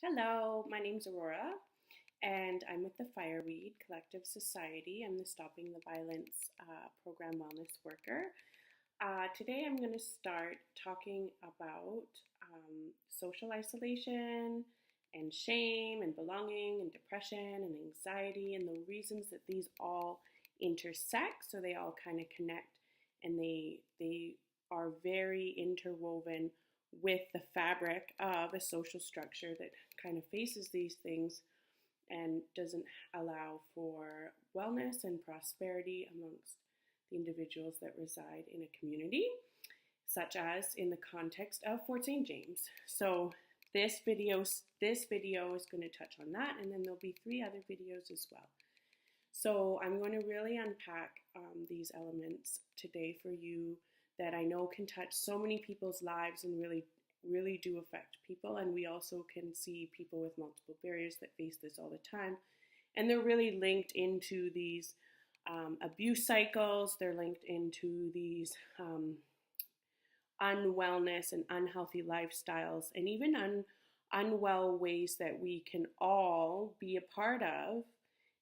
Hello, my name's Aurora, and I'm with the Fireweed Collective Society. I'm the Stopping the Violence Program Wellness Worker. Today I'm going to start talking about social isolation and shame and belonging and depression and anxiety and the reasons that these all intersect. So they all kind of connect and they are very interwoven with the fabric of a social structure that kind of faces these things and doesn't allow for wellness and prosperity amongst the individuals that reside in a community, such as in the context of Fort St. James. So this video is going to touch on that, and then there'll be 3 other videos as well. So I'm going to really unpack these elements today for you that I know can touch so many people's lives and really do affect people. And we also can see people with multiple barriers that face this all the time. And they're really linked into these abuse cycles. They're linked into these unwellness and unhealthy lifestyles, and even unwell ways that we can all be a part of.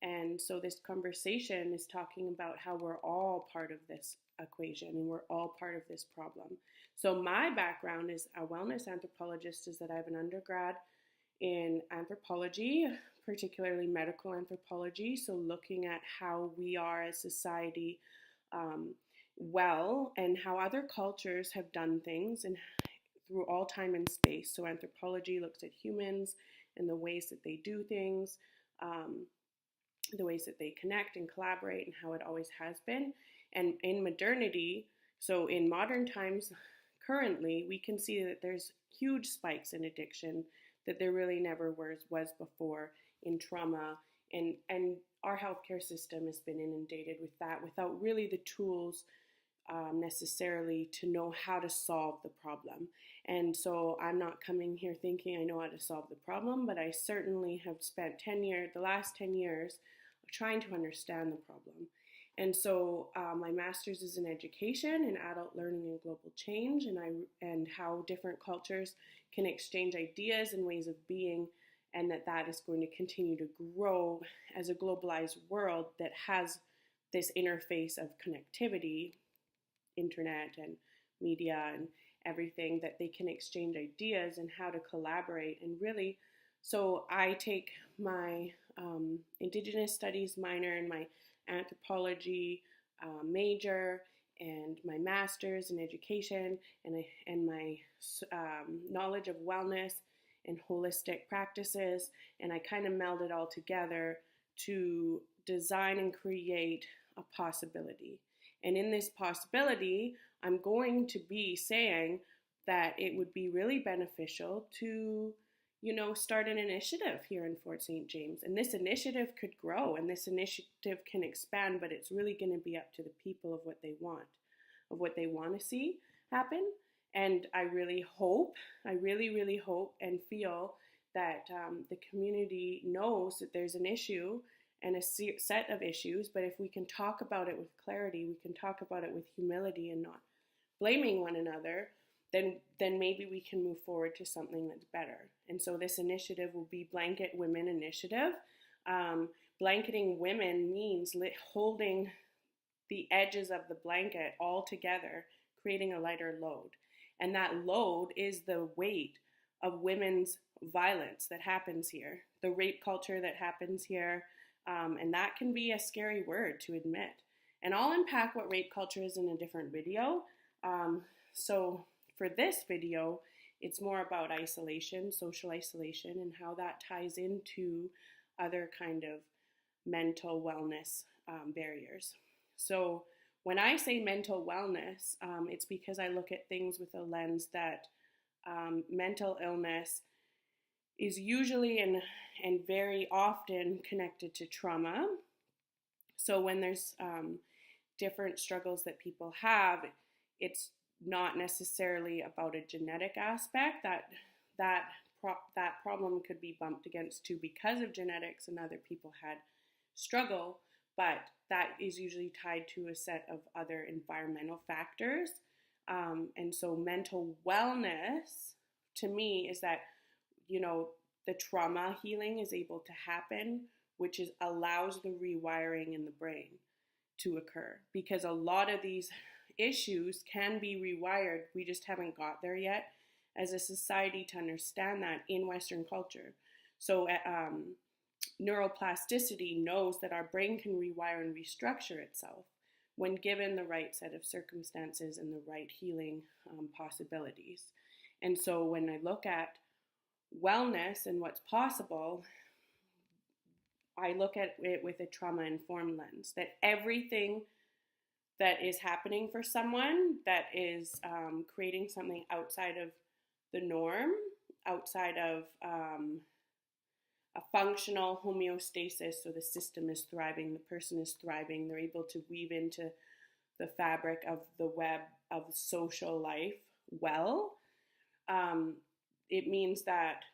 And so this conversation is talking about how we're all part of this equation and we're all part of this problem. So my background as a wellness anthropologist is that I have an undergrad in anthropology, particularly medical anthropology. So looking at how we are as society well and how other cultures have done things and through all time and space. So anthropology looks at humans and the ways that they do things, the ways that they connect and collaborate, and how it always has been. And in modernity, so in modern times, currently, we can see that there's huge spikes in addiction that there really never was before, in trauma, and our healthcare system has been inundated with that without really the tools necessarily to know how to solve the problem. And so I'm not coming here thinking I know how to solve the problem, but I certainly have spent the last 10 years trying to understand the problem. And so my master's is in education and adult learning and global change, and how different cultures can exchange ideas and ways of being, and that is going to continue to grow as a globalized world that has this interface of connectivity, internet and media and everything, that they can exchange ideas and how to collaborate. And really, so I take my Indigenous Studies minor and my anthropology major and my master's in education and my knowledge of wellness and holistic practices, and I kind of meld it all together to design and create a possibility. And in this possibility, I'm going to be saying that it would be really beneficial to start an initiative here in Fort St. James. And this initiative could grow and this initiative can expand, but it's really going to be up to the people of what they want to see happen. And I really hope, I really hope and feel that the community knows that there's an issue and a set of issues, but if we can talk about it with clarity, we can talk about it with humility and not blaming one another, then maybe we can move forward to something that's better. And so this initiative will be Blanket Women Initiative. Blanketing women means holding the edges of the blanket all together, creating a lighter load. And that load is the weight of women's violence that happens here, the rape culture that happens here, and that can be a scary word to admit. And I'll unpack what rape culture is in a different video. So for this video, it's more about isolation, social isolation, and how that ties into other kind of mental wellness barriers. So when I say mental wellness, it's because I look at things with a lens that mental illness is usually and very often connected to trauma. So when there's different struggles that people have, it's not necessarily about a genetic aspect. That problem could be bumped against too because of genetics and other people had struggle, but that is usually tied to a set of other environmental factors. And so mental wellness to me is that, the trauma healing is able to happen, which allows the rewiring in the brain to occur. Because a lot of these issues can be rewired. We just haven't got there yet as a society to understand that in Western culture. So neuroplasticity knows that our brain can rewire and restructure itself when given the right set of circumstances and the right healing possibilities. And so when I look at wellness and what's possible, I look at it with a trauma-informed lens, that everything that is happening for someone that is creating something outside of the norm, outside of a functional homeostasis, so the system is thriving, the person is thriving, they're able to weave into the fabric of the web of social life well, it means that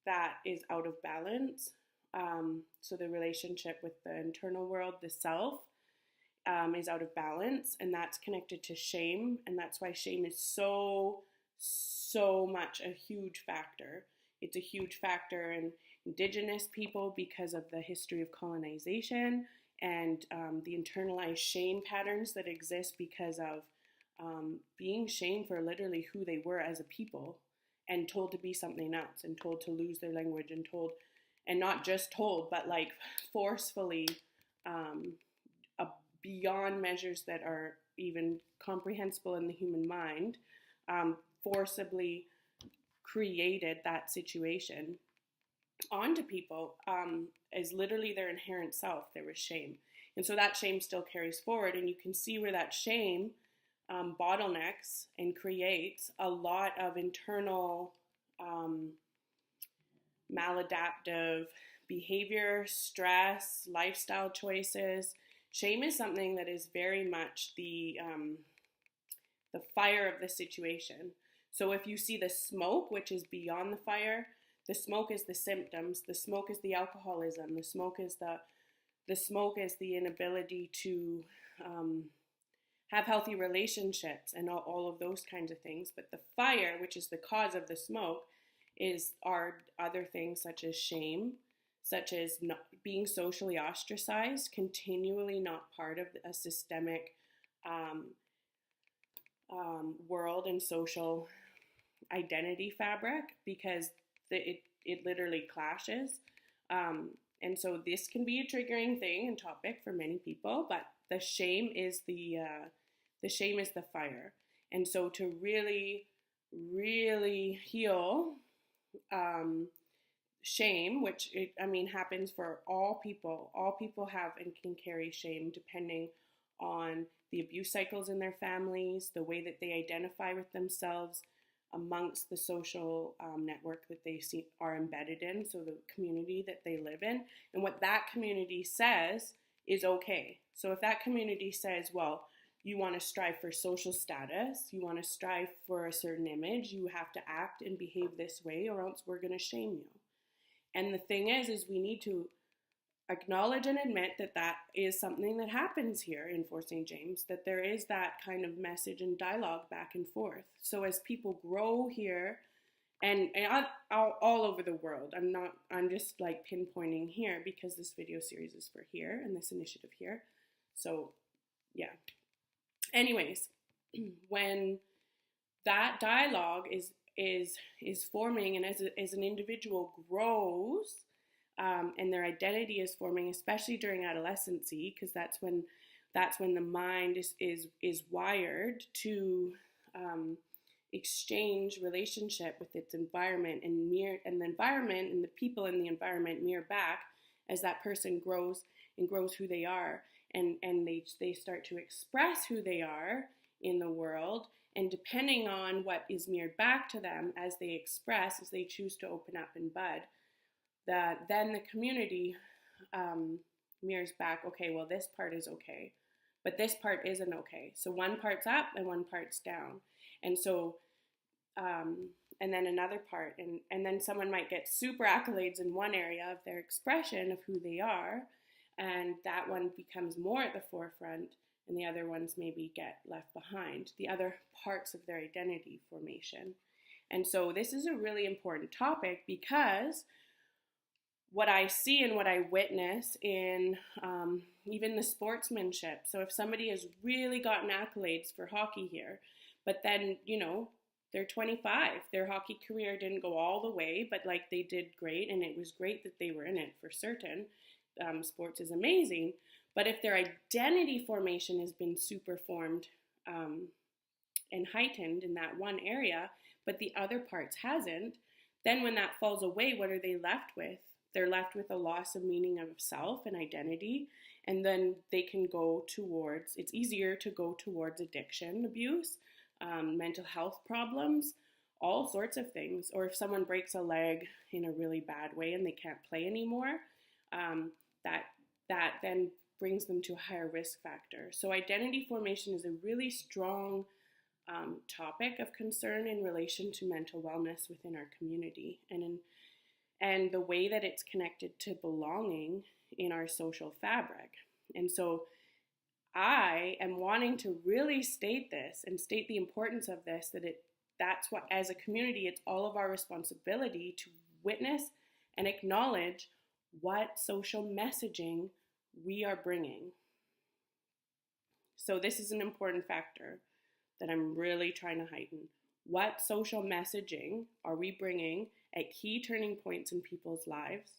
that is out of balance. So the relationship with the internal world, the self, is out of balance, and that's connected to shame, and that's why shame is so much a huge factor. It's a huge factor in Indigenous people because of the history of colonization and the internalized shame patterns that exist because of being shamed for literally who they were as a people and told to be something else and told to lose their language and told, and not just told, but like forcefully beyond measures that are even comprehensible in the human mind, forcibly created that situation onto people as literally their inherent self. There was shame. And so that shame still carries forward, and you can see where that shame bottlenecks and creates a lot of internal maladaptive behavior, stress, lifestyle choices. Shame is something that is very much the fire of the situation. So if you see the smoke, which is beyond the fire, the smoke is the symptoms, the smoke is the alcoholism, the smoke is the inability to have healthy relationships and all of those kinds of things. But the fire, which is the cause of the smoke, are other things such as shame, such as not being socially ostracized, continually not part of a systemic world and social identity fabric, because it literally clashes. And so this can be a triggering thing and topic for many people, but the shame is the fire. And so to really, really heal shame, which happens for all people. All people have and can carry shame depending on the abuse cycles in their families, the way that they identify with themselves amongst the social network that they are embedded in, so the community that they live in, and what that community says is okay. So if that community says, well, you want to strive for social status, you want to strive for a certain image, you have to act and behave this way or else we're going to shame you. And the thing is we need to acknowledge and admit that that is something that happens here in Fort St. James, that there is that kind of message and dialogue back and forth. So as people grow here, and all over the world, I'm just like pinpointing here because this video series is for here and this initiative here. So yeah. Anyways, when that dialogue is forming, and as an individual grows, and their identity is forming, especially during adolescency, because that's when the mind is wired to exchange relationship with its environment, and the environment and the people in the environment mirror back as that person grows and grows who they are, and they start to express who they are in the world. And depending on what is mirrored back to them as they express, as they choose to open up and bud, then the community mirrors back, okay, well, this part is okay, but this part isn't okay. So one part's up and one part's down. And so, and then another part, and then someone might get super accolades in one area of their expression of who they are, and that one becomes more at the forefront, and the other ones maybe get left behind, the other parts of their identity formation. And so this is a really important topic because what I see and what I witness in even the sportsmanship. So if somebody has really gotten accolades for hockey here, but then, they're 25, their hockey career didn't go all the way, but like they did great, and it was great that they were in it for certain. Sports is amazing. But if their identity formation has been super formed and heightened in that one area, but the other parts hasn't, then when that falls away, what are they left with? They're left with a loss of meaning of self and identity, and then they can go towards, it's easier to go towards addiction abuse, mental health problems, all sorts of things. Or if someone breaks a leg in a really bad way and they can't play anymore, that then brings them to a higher risk factor. So identity formation is a really strong topic of concern in relation to mental wellness within our community, and the way that it's connected to belonging in our social fabric. And so I am wanting to really state this and state the importance of this, that's what, as a community, it's all of our responsibility to witness and acknowledge what social messaging we are bringing. So this is an important factor that I'm really trying to heighten. What social messaging are we bringing at key turning points in people's lives,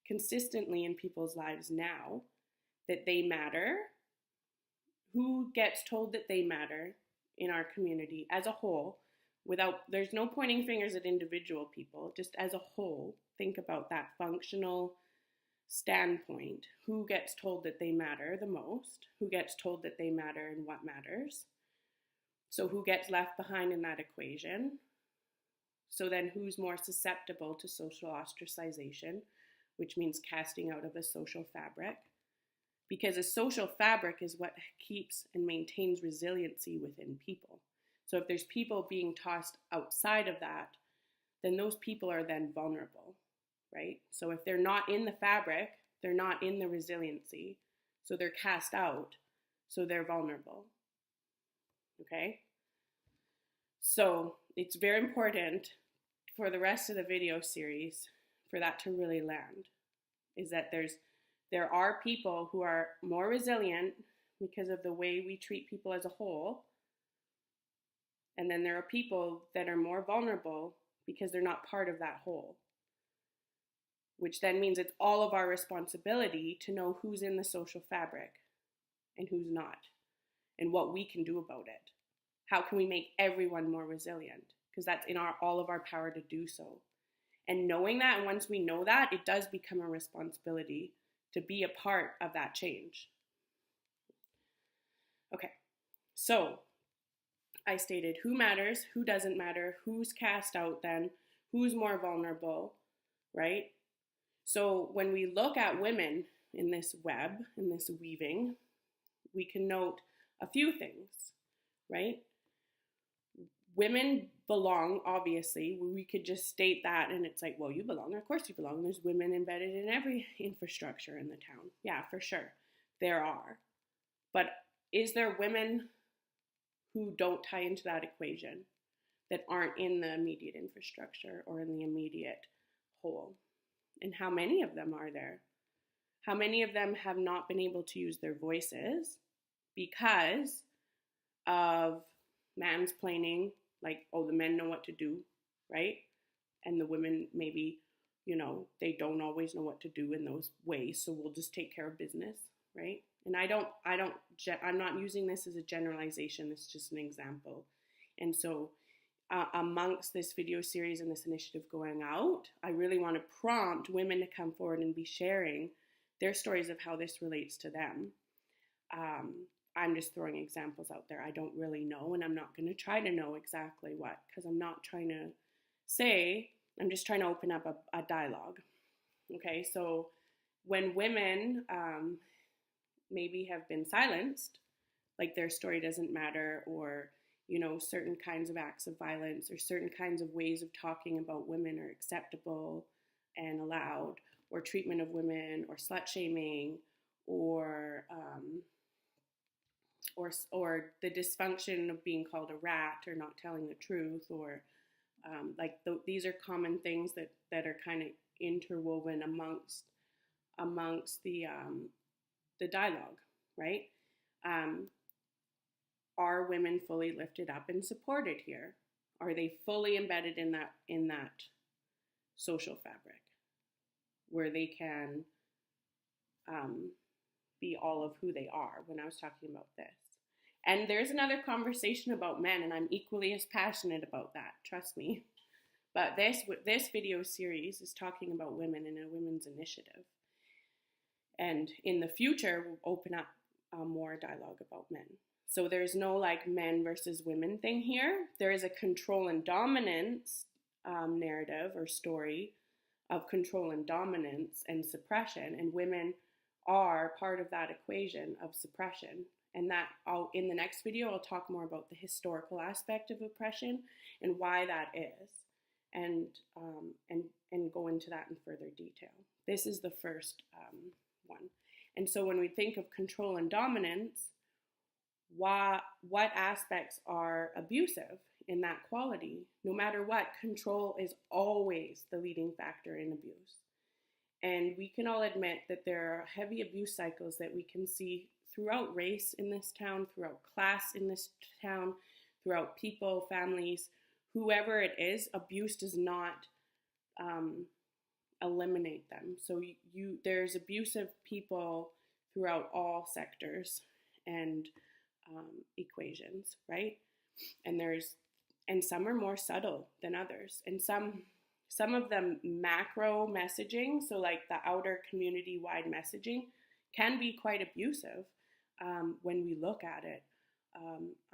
consistently in people's lives now, that they matter? Who gets told that they matter in our community as a whole? There's no pointing fingers at individual people, just as a whole, think about that functional standpoint. Who gets told that they matter the most? Who gets told that they matter and what matters? So who gets left behind in that equation? So then who's more susceptible to social ostracization, which means casting out of a social fabric? Because a social fabric is what keeps and maintains resiliency within people. So if there's people being tossed outside of that, then those people are then vulnerable, right? So if they're not in the fabric, they're not in the resiliency, so they're cast out, so they're vulnerable, okay? So it's very important for the rest of the video series for that to really land, is that there are people who are more resilient because of the way we treat people as a whole, and then there are people that are more vulnerable because they're not part of that whole, which then means it's all of our responsibility to know who's in the social fabric and who's not, and what we can do about it. How can we make everyone more resilient? Because that's in all of our power to do so. And knowing that, and once we know that, it does become a responsibility to be a part of that change. Okay, so I stated who matters, who doesn't matter, who's cast out then, who's more vulnerable, right? So when we look at women in this web, in this weaving, we can note a few things, right? Women belong, obviously. We could just state that and it's like, well, you belong. Of course you belong. There's women embedded in every infrastructure in the town. Yeah, for sure. There are. But is there women who don't tie into that equation, that aren't in the immediate infrastructure or in the immediate whole? And how many of them are there? How many of them have not been able to use their voices because of mansplaining, like, oh, the men know what to do, right? And the women maybe, they don't always know what to do in those ways, so we'll just take care of business, right? And I'm not using this as a generalization, it's just an example. And so amongst this video series and this initiative going out, I really want to prompt women to come forward and be sharing their stories of how this relates to them. I'm just throwing examples out there. I don't really know, and I'm not going to try to know exactly what, because I'm not trying to say, I'm just trying to open up a dialogue. Okay, so when women maybe have been silenced, like their story doesn't matter, or certain kinds of acts of violence or certain kinds of ways of talking about women are acceptable and allowed, or treatment of women, or slut shaming, or the dysfunction of being called a rat or not telling the truth, or These are common things that are kind of interwoven amongst the dialogue, right? Um, are women fully lifted up and supported here? Are they fully embedded in that social fabric where they can um, be all of who they are? When I was talking about this, and there's another conversation about men, and I'm equally as passionate about that. Trust me. But this video series is talking about women in a women's initiative, and in the future, we'll open up more dialogue about men. So there's no like men versus women thing here. There is a control and dominance narrative or story of control and dominance and suppression, and women are part of that equation of suppression. And that in the next video, I'll talk more about the historical aspect of oppression and why that is, and go into that in further detail. This is the first one. And so when we think of control and dominance, what aspects are abusive in that quality? No matter what, control is always the leading factor in abuse. And we can all admit that there are heavy abuse cycles that we can see throughout race in this town, throughout class in this town, throughout people, families, whoever it is. Abuse does not eliminate them. So there's abusive people throughout all sectors and equations, right? And some are more subtle than others, and some of them macro messaging, so like the outer community-wide messaging, can be quite abusive when we look at it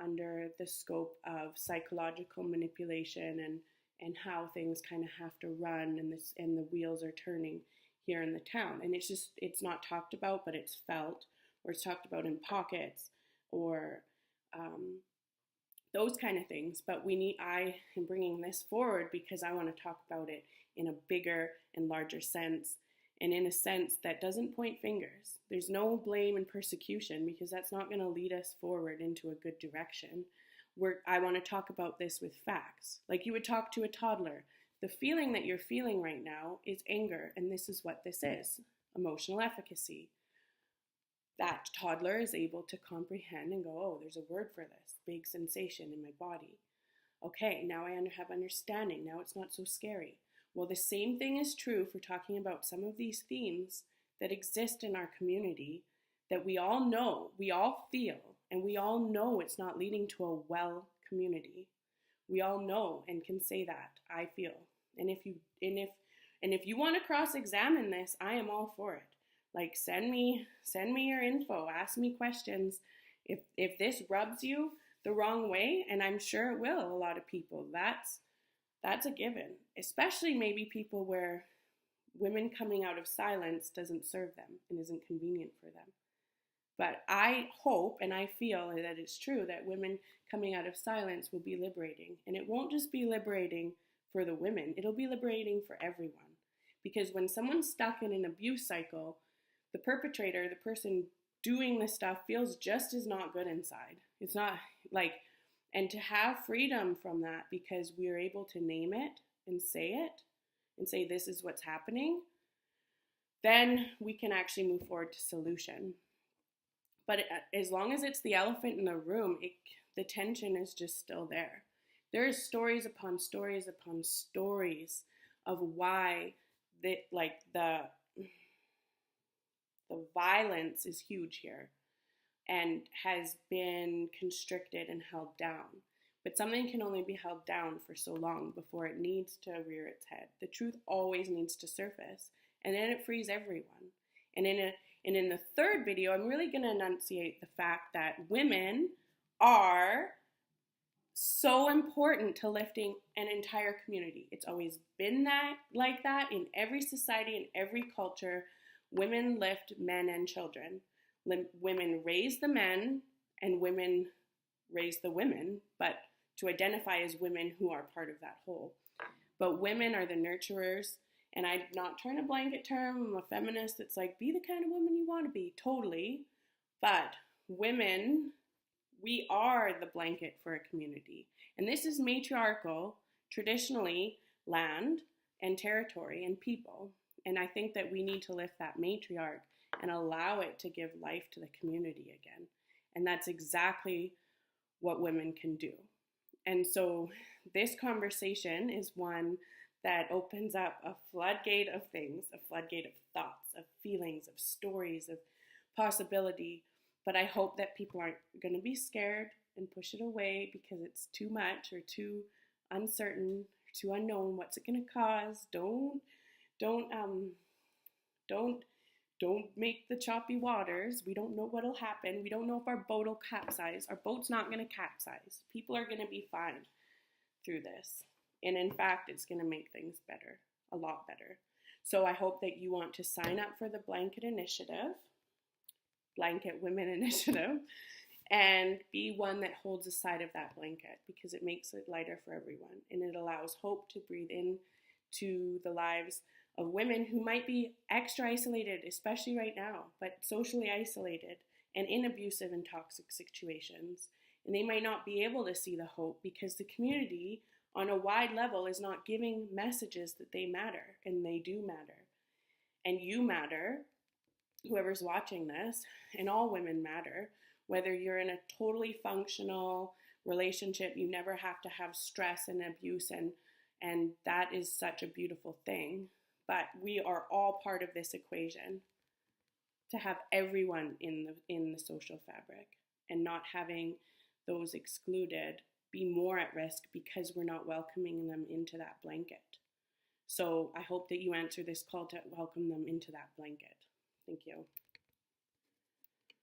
under the scope of psychological manipulation and how things kind of have to run, and the wheels are turning here in the town. And it's not talked about, but it's felt, or it's talked about in pockets, or those kind of things. But I am bringing this forward because I want to talk about it in a bigger and larger sense, and in a sense that doesn't point fingers. There's no blame and persecution, because that's not going to lead us forward into a good direction. I want to talk about this with facts. Like you would talk to a toddler. The feeling that you're feeling right now is anger, and this is what this is: emotional efficacy. That toddler is able to comprehend and go, oh, there's a word for this, big sensation in my body. Okay, now I have understanding. Now it's not so scary. Well, the same thing is true for talking about some of these themes that exist in our community that we all know, we all feel, and we all know it's not leading to a well community. We all know and can say that. I feel. And if you want to cross-examine this, I am all for it. Like send me your info, ask me questions. If this rubs you the wrong way, and I'm sure it will a lot of people, that's a given. Especially maybe people where women coming out of silence doesn't serve them and isn't convenient for them. But I hope and I feel that it's true that women coming out of silence will be liberating. And it won't just be liberating for the women, it'll be liberating for everyone. Because when someone's stuck in an abuse cycle, the perpetrator, the person doing this stuff, feels just as not good inside. It's not like, and to have freedom from that because we're able to name it and say this is what's happening, then we can actually move forward to solution. But as long as it's the elephant in the room, the tension is just still there. There's stories upon stories upon stories of why the violence is huge here and has been constricted and held down. But something can only be held down for so long before it needs to rear its head. The truth always needs to surface, and then it frees everyone. And in the third video, I'm really going to enunciate the fact that women are so important to lifting an entire community. It's always been like that in every society, in every culture. Women lift men and children. Women raise the men, and women raise the women, but to identify as women who are part of that whole. But women are the nurturers, and I'm not trying to blanket term. I'm a feminist. It's like, be the kind of woman you want to be, totally. But women, we are the blanket for a community. And this is matriarchal, traditionally land and territory and people. And I think that we need to lift that matriarch and allow it to give life to the community again. And that's exactly what women can do. And so this conversation is one that opens up a floodgate of things, a floodgate of thoughts, of feelings, of stories, of possibility. But I hope that people aren't going to be scared and push it away because it's too much or too uncertain, too unknown. What's it going to cause? Don't don't make the choppy waters. We don't know what'll happen. We don't know if our boat will capsize. Our boat's not going to capsize. People are going to be fine through this. And in fact, it's going to make things better, a lot better. So I hope that you want to sign up for the Blanket Initiative, Blanket Women Initiative, and be one that holds the side of that blanket, because it makes it lighter for everyone. And it allows hope to breathe in to the lives of women who might be extra isolated, especially right now, but socially isolated and in abusive and toxic situations. And they might not be able to see the hope because the community on a wide level is not giving messages that they matter, and they do matter. And you matter, whoever's watching this, and all women matter, whether you're in a totally functional relationship, you never have to have stress and abuse, and that is such a beautiful thing. But we are all part of this equation to have everyone in the social fabric, and not having those excluded be more at risk because we're not welcoming them into that blanket. So I hope that you answer this call to welcome them into that blanket. Thank you.